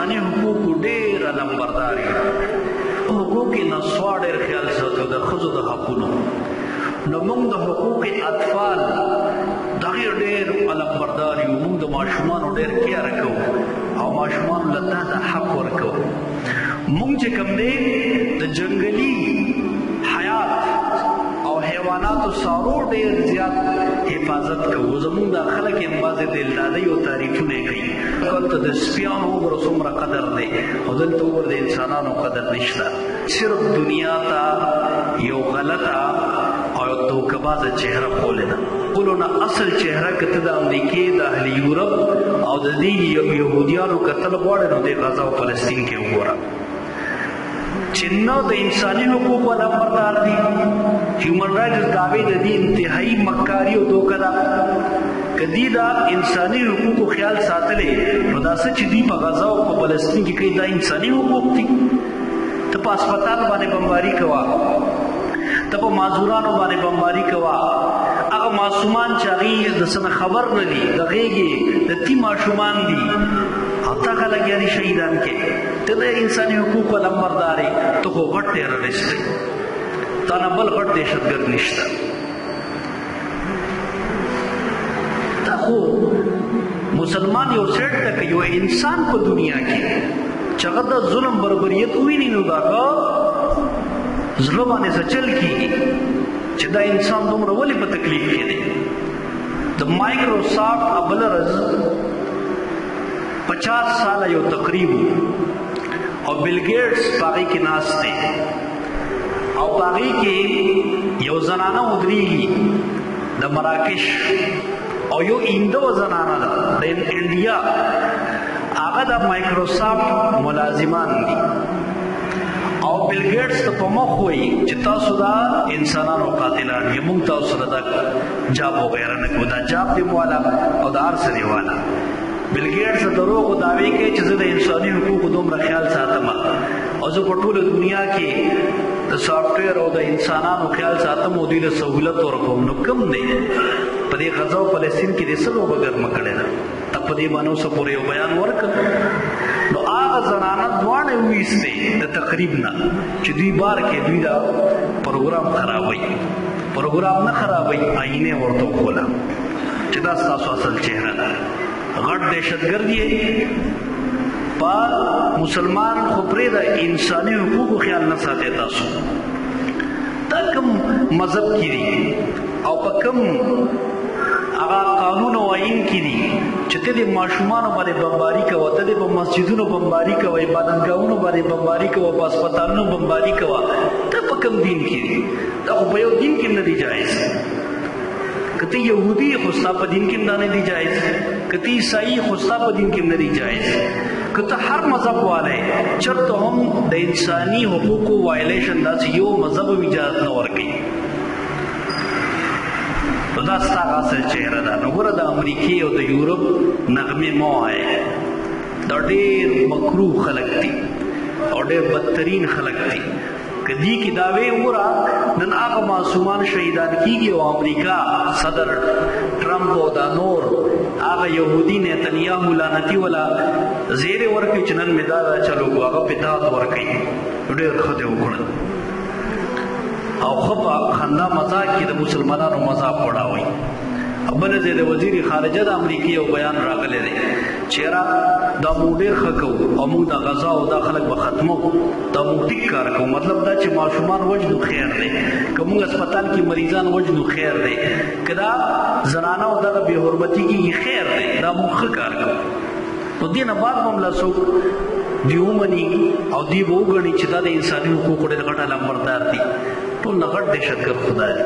انساني حقوقو ډېره لمبردار یو. حقوق نسوا ډېر خیال ساتو د ښځو د حقونو. نو موږ د حقوق اطفال دغې ډېر لمبردار یو. موږ د ماشومانو ډېر کیاره کوو او ماشومانو له تا د حق ورکوو. موږ چې کوم دی د جنګلي حیات او حیواناتو سارو ډېر زیات حفاظت کوو. زموږ دا خلک یې بعضې دلدادۍ او تعریفونه یې کوي. دلته د سپیانو وګوره څومره قدر دی او دلته وګوره د انسانانو قدر نشته. صرف دنیا ته یو غلطه او یو دوکهبازه چهره ښولې ده. ټولو نه اصل چهره که ته د امریکې د اهل یورپ او د دې یهودیانو کتل غواړې نو د غزه او فلسطین کې وګوره چې نه د انساني حقوقو لمبردار دي. هیومن رایټس دعوې د دې انتهایي مکاري او دوکه ده. که دوی د انساني حقوقو خیال ساتلی نو دا څه چې دوی په غزه او په فلسطین کې کوي دا انساني حقوق دي. ته په هسپتال باندې بمباري کوه، ته په معذورانو باندې بمباري کوه. هغه معصومان چې هغې د څه نه خبر نه دي، د غېږې د تی ماشومان دي او ته هغه لګیا دي شهیدان کې. ته د انساني حقوقو لمبردار یې، ته خو غټ ټیرریسټ دی، تا نه بل غټ دهشتګرد نشته. تا خو مسلمان یو سیټ ته که یو انسان په دنیا کې چې هغه د ظلم بربریت وویني نو د هغه زړه باندې څه چل کېږي چې دا انسان دومره ولې په تکلیف کې دی. د مایکروسافټ بله ورځ 50 ساله یو تقریب او بل ګیټس په هغې کې ناست دی او په هغې کې یو زنانه ودرېږي د مراکش او یو هندو زنانه ده د انډیا. هغه د مایکروسافټ ملازمان دي او بل ګیټس ته په مخ وایي چې تاسو دا انسانانو قاتلان یې، موږ تاسو سره دا جاب وغیره نه کوو، دا جاب دې والا او د هر څه دې والا. بل ګیټس د دروغو دعوې کوي چې زه د انساني حقوقو دومره خیال ساتم او زه په ټوله دنیا کې د سافټویر او د انسانانو خیال ساتم او دوی له سهولت ورکوم. نو کم دی په دې غزه او فلسطین کې دې څه لوبه ګرمه کړې ده؟ ته په دې باندې اوسه پورې یو بیان ورکړه. نو هغه زنانه دواړه وویستې د تقریب نه چې دوی بار کې دوی دا پروګرام خرابوي. پروګرام نه خرابوي، آینې ورته وښوله چې دا ستاسو اصل چهره ده. غټ دهشتګرد یې په مسلمان خو پرېږده انساني حقوقو خیال نه ساتئ تاسو. دا کوم مذهب کې دي او په کوم هغه قانون او آئین کې دي چې ته د ماشومانو باندې بمباري کوه، ته د په مسجدونو بمباري کوه، عبادتګاهونو باندې بمباري کوه، په هسپتالونو بمباري کوه. ته په کوم دین کې دي؟ دا خو په یو دین کې نه دی جایز. که ته یهودي خو ستا په دین کې دا نه دی جایز، که ته عیسائی خو ستا په دین کې نه دی جایز، که ته هر مذهب والی چېرته هم د انساني حقوقو وایلیشن داسې یو مذهب هم اجازت نه ورکوي. نو دا ستا هغه اصل چهره ده. نو ګوره د امریکې او د یورپ نغمې مه وایې. دا ډېر مکروه خلک دي او ډېر بدترین خلک دي. که دې کې دعوې وګوره نن هغه معصومان شهیدان کېږي او امریکا صدر ټرمپ او دا نور هغه یهودي نیتنیاهو لعنتي والا زیرې ورکوي چې نن مې دا چلو کو هغه بدعت ورکوي. ډېر ښه دی وکړل او ښه په خندا مذاق کې د مسلمانانو مذاق وړاوئ. بله ځای د وزیر خارجه د امریکې یو بیان راغلی دی چې یاره دا موږ ډېر ښه کوو او موږ د غزا او دا خلک به ختمو، دا موږ ټیک کار کوو. مطلب دا چې ماشومان وجنو خیر دی، که موږ اسپتال کې مریضان وجنو خیر دی، که دا زنانه او دغه بې حرمتي کېږي خیر دی، دا موږ ښه کار کوو. نو دې نه بعد به هم لا څوک دوی ومني او دوی به وګڼي چې دا د انساني حقوقو ډېر غټه لمبردار دي. ټول نه غټ دهشتګرد خدای دی.